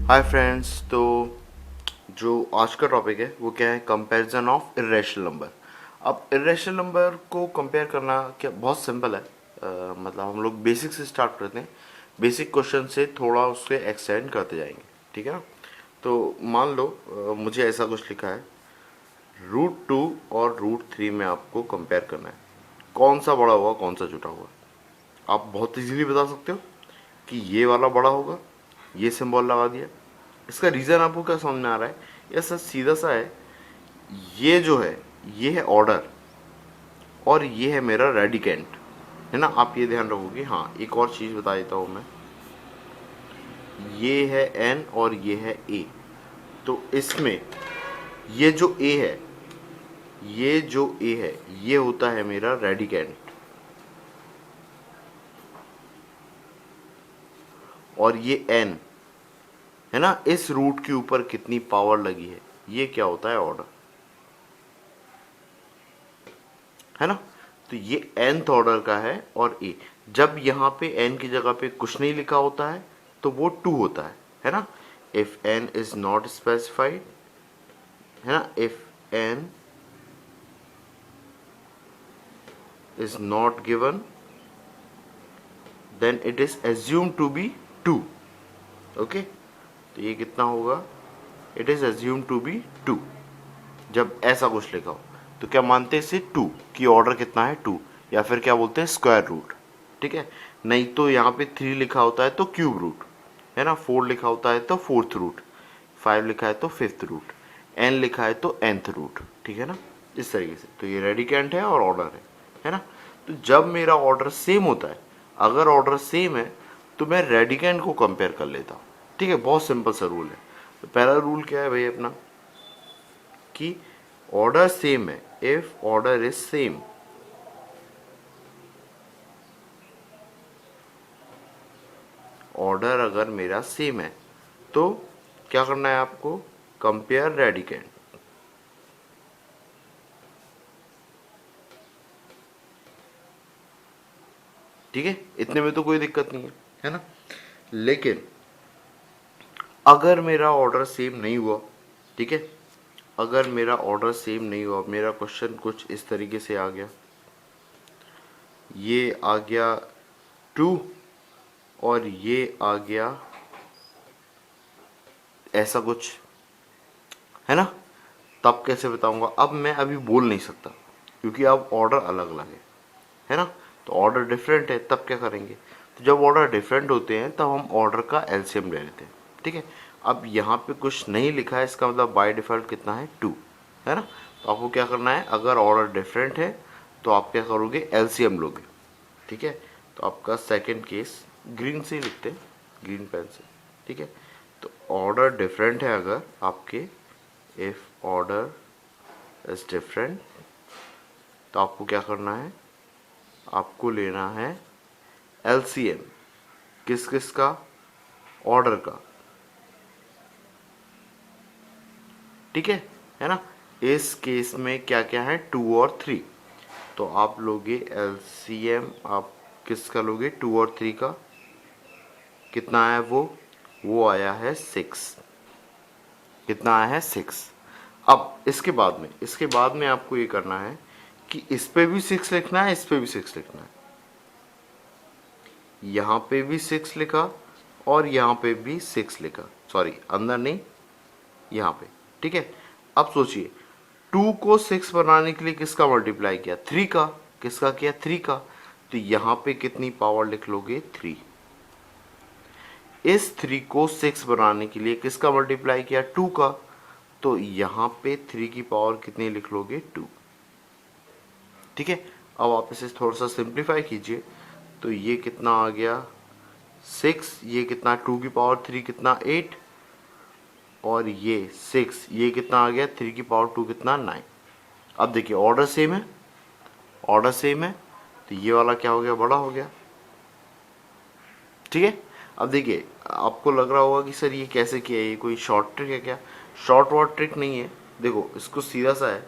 Hi friends. तो जो आज का टॉपिक है वो क्या है, कंपैरिजन ऑफ इर्रेशनल नंबर। अब इर्रेशनल नंबर को कंपेयर करना क्या बहुत सिंपल है। मतलब हम लोग बेसिक से स्टार्ट करते हैं, बेसिक क्वेश्चन से थोड़ा उससे एक्सटेंड करते जाएंगे, ठीक है ना। तो मान लो मुझे ऐसा कुछ लिखा है, √2 और √3 में आपको कंपेयर करना है, कौन सा बड़ा होगा कौन सा छोटा होगा। आप बहुत इजीली बता सकते हो कि ये वाला बड़ा होगा, ये सिंबल लगा दिया। इसका रीज़न आपको क्या समझ में आ रहा है? यह सच सीधा सा है। ये जो है ये है ऑर्डर और ये है मेरा रेडिकेंट, है ना। आप ये ध्यान रखोगे। हाँ, एक और चीज़ बता देता हूँ मैं, ये है एन और ये है ए। तो इसमें ये जो ए है, ये जो ए है ये होता है मेरा रेडिकेंट, और ये एन है ना, इस रूट के ऊपर कितनी पावर लगी है ये क्या होता है, ऑर्डर, है ना। तो ये nth ऑर्डर का है। और ए, जब यहाँ पे n की जगह पे कुछ नहीं लिखा होता है तो वो 2 होता है ना। If n is not specified, है ना, if n is not given then it is assume to be 2। Okay, तो ये कितना होगा, it is assume to be 2। जब ऐसा कुछ लिखा हो तो क्या मानते हैं इसे 2 की ऑर्डर कितना है 2, या फिर क्या बोलते हैं स्क्वायर रूट, ठीक है। नहीं तो यहाँ पे 3 लिखा होता है तो क्यूब रूट, है ना। 4 लिखा होता है तो फोर्थ रूट, 5 लिखा है तो फिफ्थ रूट, n लिखा है तो nth रूट, ठीक है ना। इस तरीके से तो ये रेडिकेंट है और ऑर्डर है ना। तो जब मेरा ऑर्डर सेम होता है, अगर ऑर्डर सेम है तो मैं रेडिकेंट को कंपेयर कर लेता हूँ, ठीक है। बहुत सिंपल सा रूल है। तो पहला रूल क्या है भाई अपना, कि ऑर्डर सेम है, if order is same, order अगर मेरा सेम है तो क्या करना है आपको, कंपेयर रेडिकेंट, ठीक है। इतने में तो कोई दिक्कत नहीं है ना। लेकिन अगर मेरा ऑर्डर सेम नहीं हुआ, ठीक है, अगर मेरा ऑर्डर सेम नहीं हुआ, मेरा क्वेश्चन कुछ इस तरीके से आ गया, ये आ गया 2 और ये आ गया ऐसा कुछ, है ना। तब कैसे बताऊंगा, अब मैं अभी बोल नहीं सकता क्योंकि अब ऑर्डर अलग अलग है ना। तो ऑर्डर डिफरेंट है, तब क्या करेंगे, तो जब ऑर्डर डिफरेंट होते हैं तब हम ऑर्डर का एलसीएम ले लेते हैं, ठीक है। अब यहाँ पे कुछ नहीं लिखा है, इसका मतलब बाय डिफॉल्ट कितना है 2, है ना। तो आपको क्या करना है, अगर ऑर्डर डिफरेंट है तो आप क्या करोगे, एलसीएम लोगे, ठीक है। तो आपका सेकंड केस ग्रीन से ही लिखते हैं, ग्रीन पेन से, ठीक है। तो ऑर्डर डिफरेंट है अगर आपके, इफ ऑर्डर इज डिफरेंट, तो आपको क्या करना है, आपको लेना है एलसीएम, किस किस का, ऑर्डर का, ठीक है ना। इस केस में क्या क्या है, 2 और 3, तो आप लोगे एलसीएम, आप किसका लोगे, 2 और 3 का। कितना आया वो आया है 6। कितना आया है 6। अब इसके बाद में आपको ये करना है कि इस पे भी 6 लिखना है, इस पे भी 6 लिखना है। यहाँ पे भी 6 लिखा और यहाँ पे भी 6 लिखा, सॉरी अंदर नहीं, यहाँ पे, ठीक है। अब सोचिए 2 को 6 बनाने के लिए किसका मल्टीप्लाई किया, 3 का। किसका किया, 3 का। तो यहाँ पे कितनी पावर लिख लोगे, 3। इस 3 को 6 बनाने के लिए किसका मल्टीप्लाई किया, 2 का। तो यहाँ पे 3 की पावर कितनी लिख लोगे, 2, ठीक है। अब आप इसे थोड़ा सा सिंप्लीफाई कीजिए, तो ये कितना आ गया 6, ये कितना 2 की पावर 3 कितना 8, और ये 6, ये कितना आ गया 3 की पावर 2 कितना 9। अब देखिए ऑर्डर सेम है, ऑर्डर सेम है, तो ये वाला क्या हो गया, बड़ा हो गया, ठीक है। अब देखिए आपको लग रहा होगा कि सर ये कैसे किया, ये कोई शॉर्ट ट्रिक है क्या, शॉर्ट वर्ड ट्रिक नहीं है। देखो इसको सीधा सा है,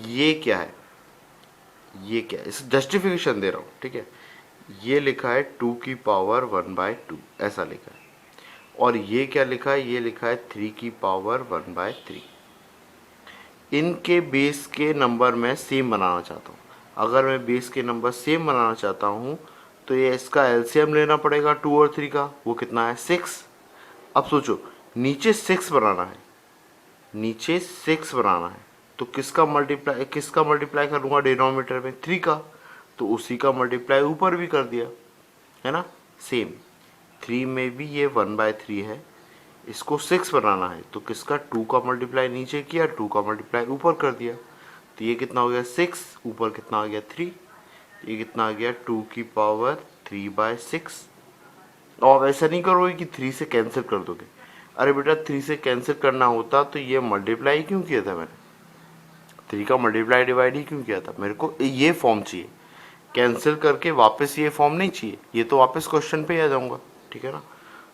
ये क्या है, ये क्या है, इस जस्टिफिकेशन दे रहा हूँ, ठीक है। ये लिखा है 2 की पावर 1/2, ऐसा लिखा है। और ये क्या लिखा है, ये लिखा है 3 की पावर 1/3। इनके बेस के नंबर मैं सेम बनाना चाहता हूँ। अगर मैं बेस के नंबर सेम बनाना चाहता हूँ तो ये इसका एलसीएम लेना पड़ेगा 2 और 3 का, वो कितना है 6। अब सोचो नीचे 6 बनाना है, नीचे 6 बनाना है तो किसका मल्टीप्लाई करूँगा डिनोमिनेटर में 3 का, तो उसी का मल्टीप्लाई ऊपर भी कर दिया, है ना। सेम 3 में भी ये 1/3 है, इसको 6 बनाना है तो किसका 2 का मल्टीप्लाई नीचे किया, 2 का मल्टीप्लाई ऊपर कर दिया, तो ये कितना हो गया 6, ऊपर कितना आ गया 3, ये कितना आ गया 2 की पावर 3/6। और ऐसा नहीं करोगे कि 3 से कैंसिल कर दोगे, अरे बेटा 3 से कैंसिल करना होता तो ये मल्टीप्लाई क्यों किया था मैंने, 3 का मल्टीप्लाई डिवाइड ही क्यों किया था, मेरे को ये फॉर्म चाहिए, कैंसिल करके वापस ये फॉर्म नहीं चाहिए, ये तो वापस क्वेश्चन पे आ जाऊंगा, ठीक है ना।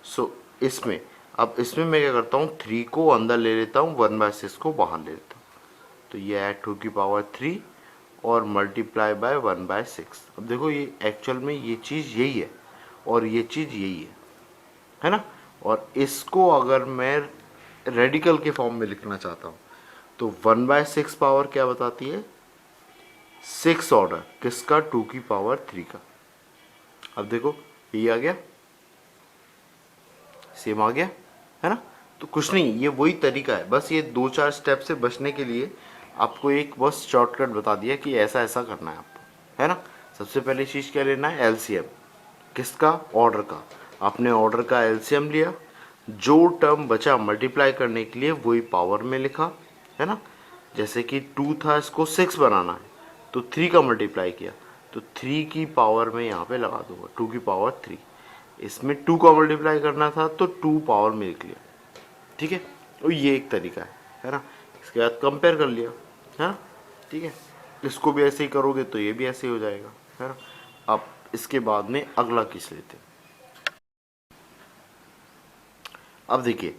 सो इसमें अब इसमें मैं क्या करता हूँ, 3 को अंदर ले लेता हूँ, 1/6 को बाहर ले लेता हूँ, तो ये है 2 की पावर 3 और मल्टीप्लाई बाय 1/6। अब देखो ये एक्चुअल में ये चीज़ यही है और ये चीज़ यही है ना। और इसको अगर मैं रेडिकल के फॉर्म में लिखना चाहता हूँ तो 1/6 पावर क्या बताती है, 6 ऑर्डर किसका 2 की पावर 3 का। अब देखो ये आ गया, सेम आ गया, है ना। तो कुछ नहीं, ये वही तरीका है, बस ये 2-4 स्टेप से बचने के लिए आपको एक बस शॉर्टकट बता दिया कि ऐसा ऐसा करना है आपको, है ना। सबसे पहले चीज़ क्या लेना है, एलसीएम किसका, ऑर्डर का। आपने ऑर्डर का एलसीएम लिया, जो टर्म बचा मल्टीप्लाई करने के लिए वही पावर में लिखा, है ना। जैसे कि 2 था, इसको 6 बनाना है तो 3 का मल्टीप्लाई किया, तो 3 की पावर में यहाँ पे लगा दूंगा 2 की पावर 3। इसमें 2 का मल्टीप्लाई करना था तो 2 पावर में लिख लिया, ठीक है। तो ये एक तरीका है ना। इसके बाद कंपेयर कर लिया, है ना, ठीक है। इसको भी ऐसे ही करोगे तो ये भी ऐसे ही हो जाएगा, है ना। अब इसके बाद में अगला केस लेते हैं। अब देखिए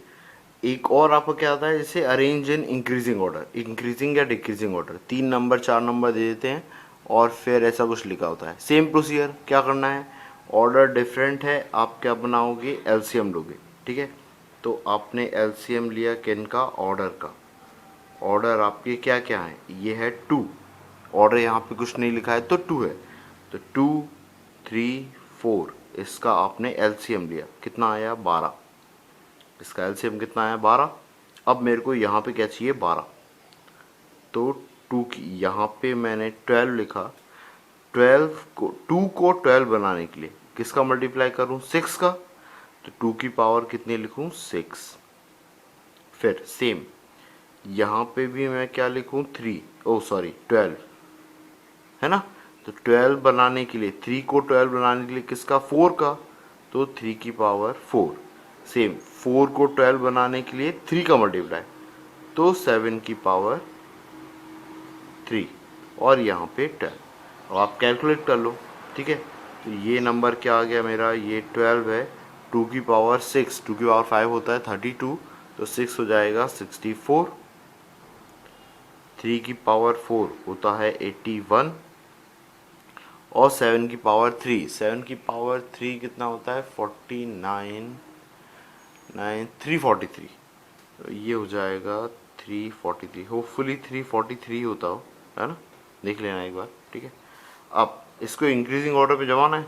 एक और आपको क्या आता है, जैसे arrange in increasing order, increasing या डिक्रीजिंग ऑर्डर, 3 नंबर 4 नंबर दे देते हैं और फिर ऐसा कुछ लिखा होता है। सेम प्रोसीजर क्या करना है, ऑर्डर डिफरेंट है, आप क्या बनाओगे, एलसीएम लोगे, ठीक है। तो आपने एलसीएम लिया किन का, ऑर्डर का। ऑर्डर आपके क्या क्या है, ये है 2, ऑर्डर यहाँ पे कुछ नहीं लिखा है तो 2 है, तो 2 3 4 इसका आपने एलसीएम लिया, कितना आया 12, इसका एलसीएम कितना आया 12। अब मेरे को यहाँ पे क्या चाहिए 12, तो 2 की यहाँ पे मैंने 12 लिखा, 12 को 2 को 12 बनाने के लिए किसका मल्टीप्लाई करूँ, 6 का, तो 2 की पावर कितनी लिखूँ 6। फिर सेम यहाँ पे भी मैं क्या लिखूँ 3, ओ सॉरी 12, है ना। तो 12 बनाने के लिए 3 को 12 बनाने के लिए किसका 4 का, तो 3 की पावर 4। सेम 4 को 12 बनाने के लिए 3 का मल्टीप्लाई, तो 7 की पावर 3 और यहाँ पे 12। अब आप कैलकुलेट कर लो, ठीक है। तो ये नंबर क्या आ गया मेरा, ये 12 है, 2 की पावर 6, 2 की पावर 5 होता है 32, तो 6 हो जाएगा 64, 3 की पावर 4 होता है 81 और 7 की पावर 3, 7 की पावर 3 कितना होता है 49 343, तो ये हो जाएगा 343, होपफुली 343 होता हो, है ना, देख लेना एक बार, ठीक है। अब इसको इंक्रीजिंग ऑर्डर पे जमाना है,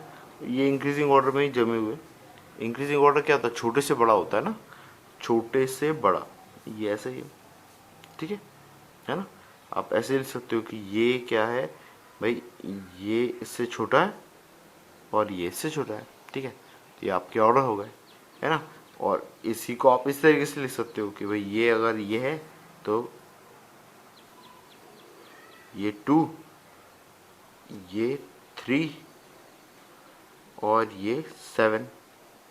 ये इंक्रीजिंग ऑर्डर में ही जमे हुए। इंक्रीजिंग ऑर्डर क्या होता है, छोटे से बड़ा होता है ना, छोटे से बड़ा, ये ऐसे ही है, ठीक है ना। आप ऐसे लिख सकते हो कि ये क्या है भाई, ये इससे छोटा है और ये इससे छोटा है, ठीक है, तो ये आपके ऑर्डर हो गए, है ना। और इसी को आप इस तरीके से लिख सकते हो कि भाई ये अगर ये है तो ये 2, ये 3 और ये 7।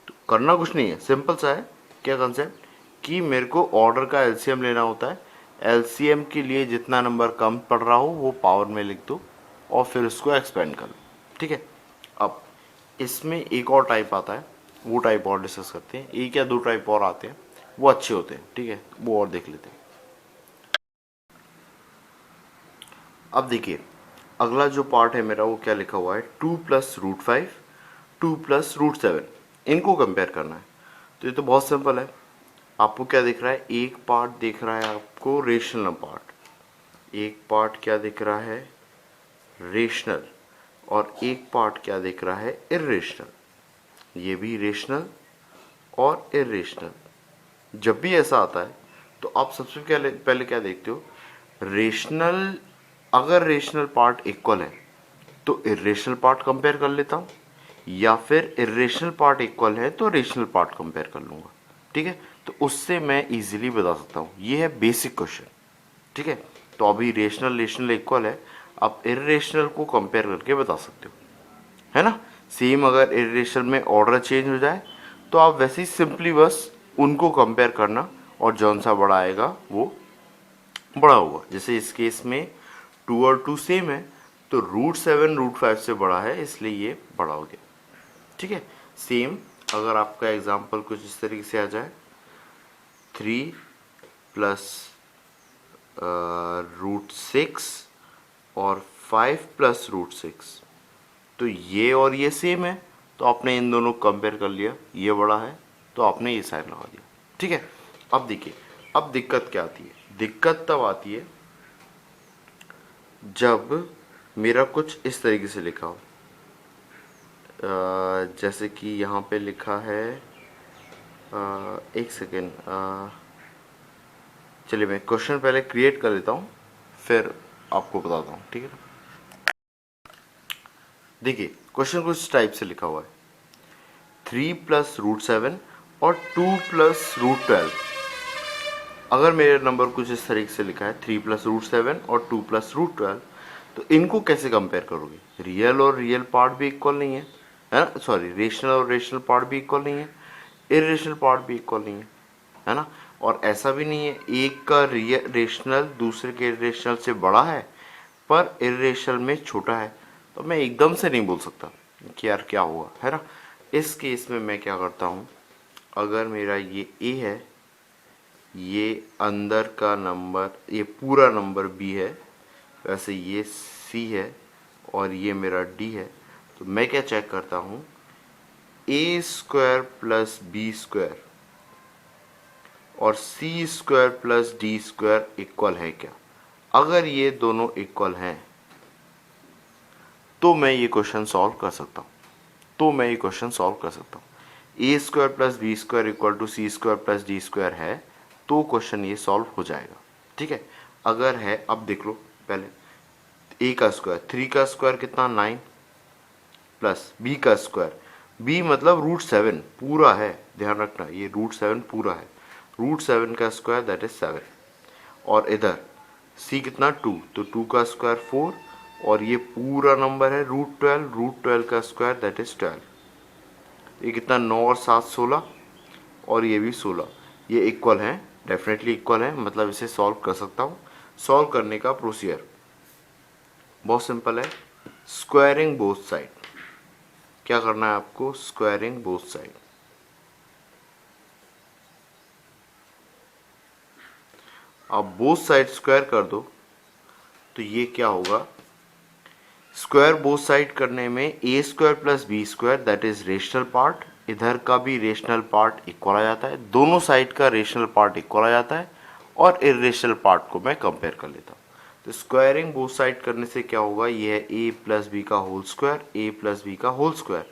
तो करना कुछ नहीं है, सिंपल सा है। क्या कंसेप्ट कि मेरे को ऑर्डर का एलसीएम लेना होता है, एलसीएम के लिए जितना नंबर कम पड़ रहा हो वो पावर में लिख दो और फिर उसको एक्सपेंड कर लो, ठीक है। अब इसमें एक और टाइप आता है, वो टाइप और डिस्कस करते हैं, एक या दो टाइप और आते हैं, वो अच्छे होते हैं, ठीक है, वो और देख लेते हैं। अब देखिए अगला जो पार्ट है मेरा, वो क्या लिखा हुआ है, 2 + √5 2 + √7, इनको कंपेयर करना है। तो ये तो बहुत सिंपल है। आपको क्या दिख रहा है, एक पार्ट दिख रहा है आपको रेशनल पार्ट, एक पार्ट क्या दिख रहा है रेशनल, और एक पार्ट क्या दिख रहा है इरेशनल। ये भी रेशनल और इरेशनल। जब भी ऐसा आता है तो आप सबसे पहले क्या देखते हो, रेशनल, अगर रेशनल पार्ट इक्वल है तो इरेशनल पार्ट कंपेयर कर लेता हूँ, या फिर इरेशनल पार्ट इक्वल है तो रेशनल पार्ट कंपेयर कर लूँगा। ठीक है, तो उससे मैं इजीली बता सकता हूँ। ये है बेसिक क्वेश्चन। ठीक है, तो अभी रेशनल रेशनल इक्वल है, आप इरेशनल को कंपेयर करके बता सकते हो, है ना। सेम अगर इरेशनल में ऑर्डर चेंज हो जाए तो आप वैसे ही सिंपली बस उनको कंपेयर करना, और जौन सा बड़ा आएगा वो बड़ा होगा। जैसे इस केस में 2 और 2 सेम है, तो √7 √5 से बड़ा है, इसलिए ये बड़ा हो गया। ठीक है, सेम अगर आपका एग्जाम्पल कुछ इस तरीके से आ जाए, 3 प्लस √6 और 5 प्लस √6, तो ये और ये सेम है, तो आपने इन दोनों को कंपेयर कर लिया, ये बड़ा है तो आपने ये साइन लगा दिया। ठीक है, अब देखिए, अब दिक्कत क्या आती है, दिक्कत तब आती है जब मेरा कुछ इस तरीके से लिखा हो, जैसे कि यहाँ पे लिखा है, एक सेकेंड, चलिए मैं क्वेश्चन पहले क्रिएट कर लेता हूँ फिर आपको बताता हूँ। ठीक है, देखिए क्वेश्चन कुछ टाइप से लिखा हुआ है, 3 प्लस √7 और 2 प्लस √12। अगर मेरे नंबर कुछ इस तरीके से लिखा है, 3 प्लस √7 और 2 प्लस √12, तो इनको कैसे कंपेयर करोगे, रियल और रियल पार्ट भी इक्वल नहीं है ना, सॉरी रेशनल और रेशनल पार्ट भी इक्वल नहीं है, इरेशनल पार्ट भी इक्वल नहीं है ना। और ऐसा भी नहीं है एक का रेशनल दूसरे के इरेशनल से बड़ा है पर इरेशनल में छोटा है, तो मैं एकदम से नहीं बोल सकता कि यार क्या हुआ, है ना। इस केस में मैं क्या करता हूँ, अगर मेरा ये ए है, ये अंदर का नंबर, ये पूरा नंबर बी है, वैसे ये सी है और ये मेरा डी है, तो मैं क्या चेक करता हूँ, a square plus b square और c square plus d square equal है क्या। अगर ये दोनों इक्वल हैं तो मैं ये क्वेश्चन सॉल्व कर सकता हूँ, a square plus b square equal to c square plus d square है तो क्वेश्चन ये सॉल्व हो जाएगा। ठीक है, अगर है, अब देख लो पहले, ए का स्क्वायर, 3 का स्क्वायर कितना 9, प्लस बी का स्क्वायर, बी मतलब √7 पूरा है, ध्यान रखना ये √7 पूरा है, √7 का स्क्वायर दैट इज 7, और इधर सी कितना 2, तो 2 का स्क्वायर 4, और ये पूरा नंबर है √12 का स्क्वायर दैट इज 12, ये कितना 9 और 7 16, और ये भी 16, ये इक्वल हैं, डेफिनेटली इक्वल है, मतलब इसे सॉल्व कर सकता हूँ। सॉल्व करने का प्रोसीजर बहुत सिंपल है, स्क्वायरिंग बोथ साइड। क्या करना है आपको, स्क्वायरिंग बोथ साइड। आप बोथ साइड स्क्वायर कर दो तो ये क्या होगा, स्क्वायर बोथ साइड करने में a square plus b square that is rational part, इधर का भी रेशनल पार्ट इक्वल आ जाता है, दोनों साइड का रेशनल पार्ट इक्वल आ जाता है, और इरेशनल पार्ट को मैं कंपेयर कर लेता हूँ। तो स्क्वायरिंग बोथ साइड करने से क्या होगा, ये है ए प्लस बी का whole square, a plus b का whole square,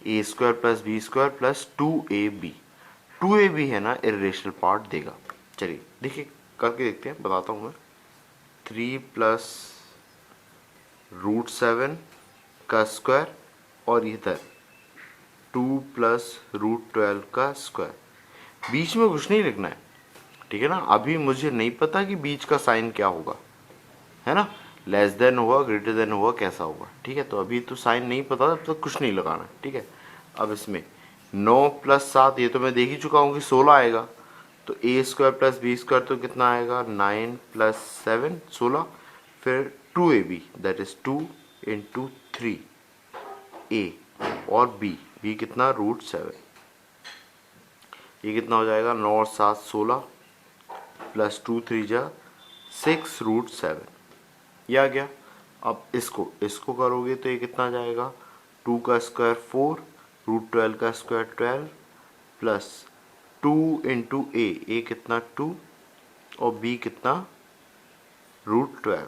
a square plus b square plus 2ab, 2ab है ना इरेशनल पार्ट देगा। चलिए देखिए करके देखते हैं, बताता हूँ मैं। 3 प्लस √7 का स्क्वायर और इधर 2 प्लस √12 का स्क्वायर, बीच में कुछ नहीं लिखना है, ठीक है ना। अभी मुझे नहीं पता कि बीच का साइन क्या होगा, है ना, लेस देन होगा ग्रेटर देन होगा कैसा होगा, ठीक है। तो अभी तो साइन नहीं पता, तब तो कुछ नहीं लगाना, ठीक है। अब इसमें 9 प्लस 7, ये तो मैं देख ही चुका हूँ कि 16 आएगा, तो ए स्क्वायर प्लस बी स्क्वायर तो कितना आएगा 9 प्लस 7 16, फिर 2ab दैट इज 2 इंटू 3 ए और बी कितना √7, ये कितना हो जाएगा 9 और 7 16 प्लस 2 3 जा 6 √7, ये आ गया। अब इसको करोगे तो ये कितना आ जाएगा, 2 का स्क्वायर 4, √12 का स्क्वायर 12 प्लस 2 × a कितना 2 और b कितना √12,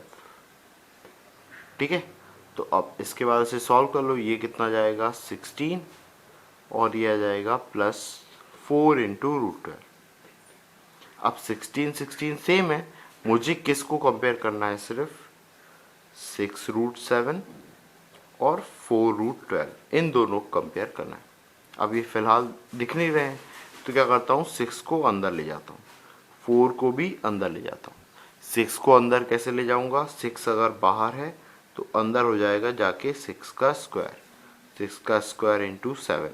ठीक है। तो अब इसके बाद से सॉल्व कर लो, ये कितना जाएगा 16 और ये आ जाएगा +4 × √12। अब 16 सेम है, मुझे किसको कंपेयर करना है, सिर्फ 6√7 और 4√12, इन दोनों को कंपेयर करना है। अब ये फिलहाल दिख नहीं रहे हैं, तो क्या करता हूँ 6 को अंदर ले जाता हूँ, 4 को भी अंदर ले जाता हूँ। 6 को अंदर कैसे ले जाऊँगा, 6 अगर बाहर है तो अंदर हो जाएगा जाके 6 का स्क्वायर, 6 का स्क्वायर × 7।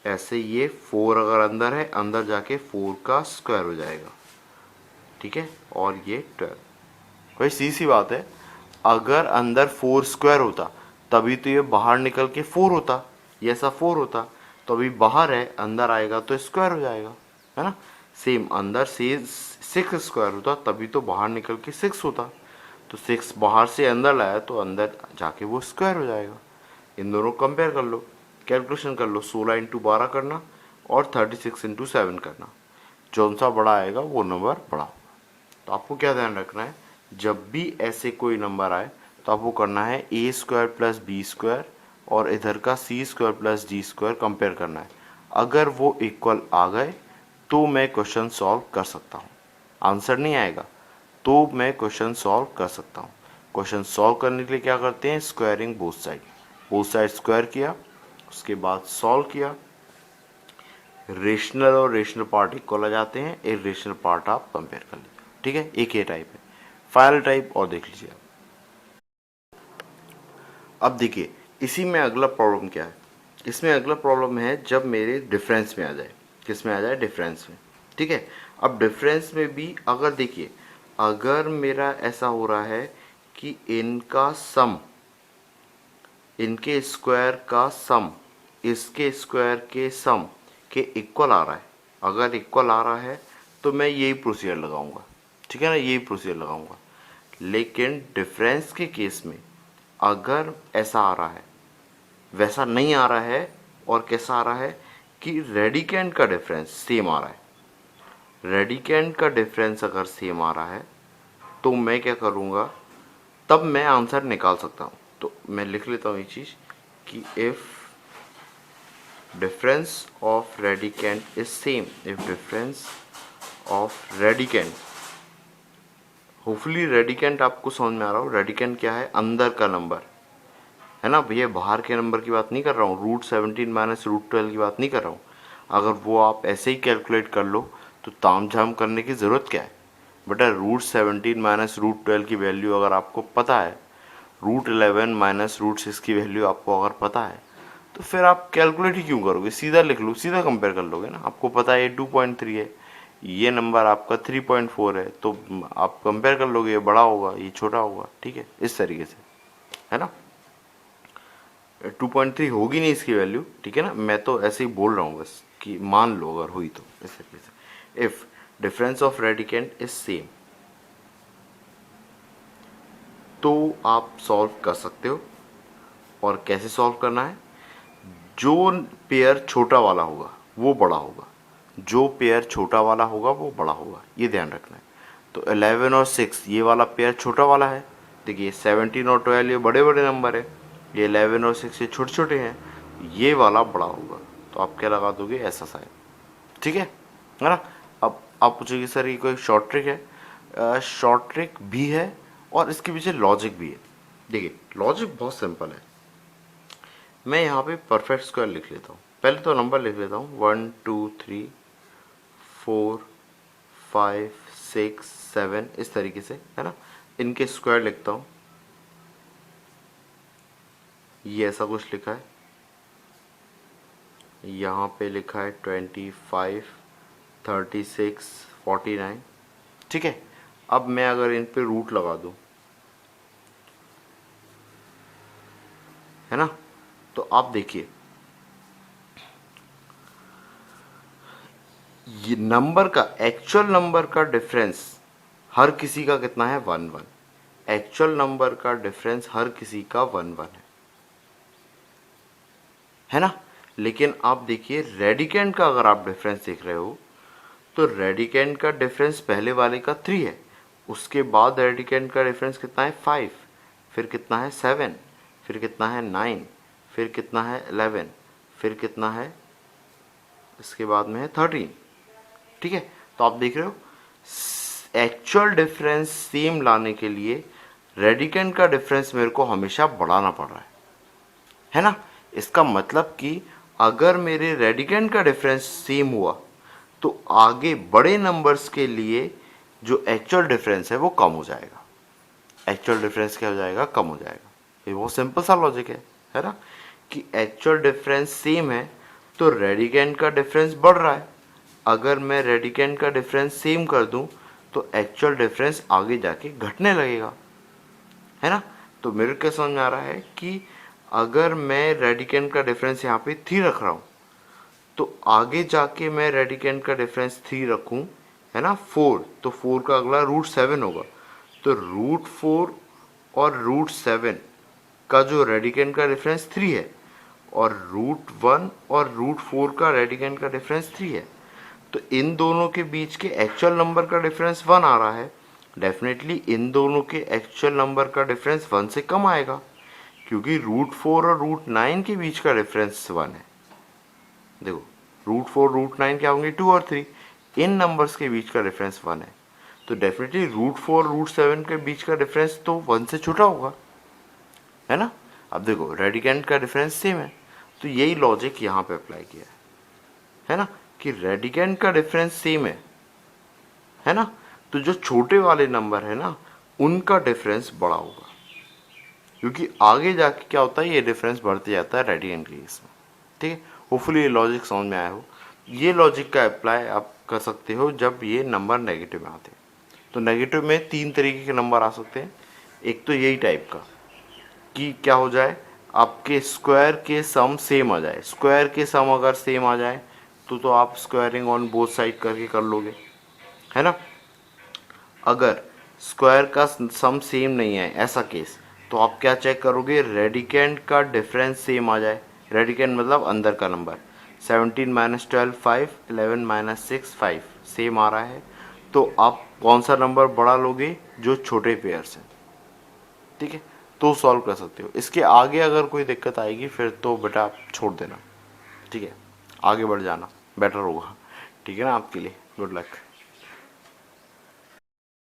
ऐसे ये 4 अगर अंदर है, अंदर जाके 4 का स्क्वायर हो जाएगा, ठीक है। और ये 12। भाई सी बात है, अगर अंदर 4 स्क्वायर होता तभी तो ये बाहर निकल के 4 होता, ये ऐसा 4 होता, तो अभी बाहर है, अंदर आएगा तो स्क्वायर हो जाएगा, है ना। सेम अंदर से 6 स्क्वायर होता तभी तो बाहर निकल के 6 होता, तो 6 बाहर से अंदर लाया तो अंदर जाके वो स्क्वायर हो जाएगा। इन दोनों को कंपेयर कर लो, कैलकुलेशन कर लो, 16 × 12 करना और 36 × 7 करना, जौन सा बड़ा आएगा वो नंबर बड़ा होगा। तो आपको क्या ध्यान रखना है, जब भी ऐसे कोई नंबर आए तो आपको करना है a² + b² और इधर का c² + d² कंपेयर करना है। अगर वो इक्वल आ गए तो मैं क्वेश्चन सॉल्व कर सकता हूँ, आंसर नहीं आएगा तो मैं क्वेश्चन सॉल्व कर सकता हूँ। क्वेश्चन सॉल्व करने के लिए क्या करते हैं, स्क्वायरिंग बोथ साइड स्क्वायर किया, उसके बाद सॉल्व किया। रेशनल और रेशनल पार्ट इक्वल आ जाते हैं, इरेशनल पार्ट आप कंपेयर कर लीजिए, ठीक है। एक ये टाइप है। फाइनल टाइप और देख लीजिए। अब देखिए इसी में अगला प्रॉब्लम क्या है, इसमें अगला प्रॉब्लम है जब मेरे डिफरेंस में आ जाए, किस में आ जाए, डिफरेंस में, ठीक है। अब डिफरेंस में भी अगर देखिए, अगर मेरा ऐसा हो रहा है कि इनका सम, इनके स्क्वायर का सम इसके स्क्वायर के सम के इक्वल आ रहा है, अगर इक्वल आ रहा है तो मैं यही प्रोसीजर लगाऊंगा, ठीक है ना, यही प्रोसीजर लगाऊंगा। लेकिन डिफरेंस के केस में अगर ऐसा आ रहा है, वैसा नहीं आ रहा है, और कैसा आ रहा है कि रेडिकेंड का डिफरेंस सेम आ रहा है, रेडिकेंड का डिफरेंस अगर सेम आ रहा है तो मैं क्या करूँगा, तब मैं आंसर निकाल सकता हूँ। तो मैं लिख लेता हूँ ये चीज़ कि if difference of radicand is same, if difference of radicand, hopefully radicand आपको समझ में आ रहा हो। रेडिकेंड क्या है, अंदर का नंबर, है ना भैया, बाहर के नंबर की बात नहीं कर रहा हूँ, √17 - √12 की बात नहीं कर रहा हूँ। अगर वो आप ऐसे ही कैलकुलेट कर लो तो ताम झाम करने की ज़रूरत क्या है बेटा। √17 - √12 की वैल्यू अगर आपको पता है, √11 - √6 की वैल्यू आपको अगर पता है, तो फिर आप कैलकुलेट ही क्यों करोगे, सीधा लिख लो, सीधा कंपेयर कर लोगे ना। आपको पता है ये 2.3 है, ये नंबर आपका 3.4 है, तो आप कंपेयर कर लोगे, ये बड़ा होगा ये छोटा होगा, ठीक है, इस तरीके से, है ना। 2.3 होगी नहीं इसकी वैल्यू, ठीक है ना, मैं तो ऐसे ही बोल रहा हूँ बस कि मान लो अगर हुई तो, इस तरीके से। If difference of radicand is same, तो आप सॉल्व कर सकते हो। और कैसे सॉल्व करना है, जो पेयर छोटा वाला होगा वो बड़ा होगा, जो पेयर छोटा वाला होगा वो बड़ा होगा, ये ध्यान रखना है। तो 11 और 6 ये वाला पेयर छोटा वाला है, देखिए 17 और 12 ये बड़े बड़े नंबर है, ये 11 और 6 ये छोटे छोटे हैं, ये वाला बड़ा होगा। तो आप क्या लगा दोगे, ऐसा शायद, ठीक है ना। अब आप पूछोगे सर ये कोई शॉर्ट ट्रिक है, शॉर्ट ट्रिक भी है और इसके पीछे लॉजिक भी है। देखिए लॉजिक बहुत सिंपल है, मैं यहाँ पे परफेक्ट स्क्वायर लिख लेता हूँ, पहले तो नंबर लिख लेता हूँ 1 2 3 4 5 6 7 इस तरीके से, है ना। इनके स्क्वायर लिखता हूँ, ये ऐसा कुछ लिखा है, यहाँ पे लिखा है 25 36 49, ठीक है। अब मैं अगर इन पे रूट लगा दूँ, है ना, तो आप देखिए ये नंबर का, एक्चुअल नंबर का डिफरेंस हर किसी का कितना है, 1 1। एक्चुअल नंबर का डिफरेंस हर किसी का 1 1 है ना। लेकिन आप देखिए रेडिकेंड का अगर आप डिफरेंस देख रहे हो तो रेडिकेंड का डिफरेंस पहले वाले का 3 है, उसके बाद रेडिकेंड का डिफरेंस कितना है 5, फिर कितना है 7, फिर कितना है 9, फिर कितना है 11, फिर कितना है, इसके बाद में है 13। ठीक है, तो आप देख रहे हो एक्चुअल डिफरेंस सेम लाने के लिए रेडिकेंड का डिफरेंस मेरे को हमेशा बढ़ाना पड़ रहा है ना। इसका मतलब कि अगर मेरे रेडिकेंड का डिफरेंस सेम हुआ तो आगे बड़े नंबर्स के लिए जो एक्चुअल डिफरेंस है वो कम हो जाएगा। एक्चुअल डिफरेंस क्या हो जाएगा, कम हो जाएगा। ये बहुत सिंपल सा लॉजिक है ना, कि एक्चुअल डिफरेंस सेम है तो रेडिकेंड का डिफरेंस बढ़ रहा है। अगर मैं रेडिकेंड का डिफरेंस सेम कर दूं तो एक्चुअल डिफरेंस आगे जाके घटने लगेगा, है ना। तो मेरे को समझ में आ रहा है कि अगर मैं रेडिकेंड का डिफरेंस यहाँ पे 3 रख रहा हूँ तो आगे जाके मैं रेडिकेंड का डिफरेंस 3 रखूँ, है ना 4, तो 4 का अगला √7 होगा। तो √4 और √7 का जो रेडिकेंड का डिफरेंस 3 है और √1 और √4 का रेडिकेंड का डिफरेंस 3 है, तो इन दोनों के बीच के एक्चुअल नंबर का डिफरेंस 1 आ रहा है। डेफिनेटली इन दोनों के एक्चुअल नंबर का डिफरेंस 1 से कम आएगा, क्योंकि √4 और √9 के बीच का डिफरेंस 1 है। देखो √4 √9 क्या होंगे, 2 और 3, इन नंबर्स के बीच का डिफरेंस 1 है, तो डेफिनेटली √4 √7 के बीच का डिफरेंस तो 1 से छोटा होगा, है ना। अब देखो रेडिकेंड का डिफरेंस सेम है, तो यही लॉजिक यहाँ पे अप्लाई किया है ना, कि रेडिकेंड का डिफरेंस सेम है ना, तो जो छोटे वाले नंबर है ना उनका डिफरेंस बड़ा होगा, क्योंकि आगे जाके क्या होता है ये डिफरेंस बढ़ते जाता है रेडिकेंड के केस में। ठीक है, होपफुली ये लॉजिक समझ में आया हो। ये लॉजिक का अप्लाई आप कर सकते हो जब ये नंबर नेगेटिव में आते हैं। तो नेगेटिव में 3 तरीके के नंबर आ सकते हैं। एक तो यही टाइप का कि क्या हो जाए, आपके स्क्वायर के सम सेम आ जाए। स्क्वायर के सम अगर सेम आ जाए तो आप स्क्वायरिंग ऑन बोथ साइड करके कर लोगे, है ना। अगर स्क्वायर का सम सेम नहीं है ऐसा केस, तो आप क्या चेक करोगे, रेडिकेंड का डिफरेंस सेम आ जाए। रेडिकेंड मतलब अंदर का नंबर, 17 - 12 5, 11 - 6 5 सेम आ रहा है, तो आप कौन सा नंबर बड़ा लोगे, जो छोटे पेयर्स हैं। ठीक है, तो सॉल्व कर सकते हो। इसके आगे अगर कोई दिक्कत आएगी फिर तो बेटा आप छोड़ देना, ठीक है, आगे बढ़ जाना बेटर होगा। ठीक है ना, आपके लिए गुड लक।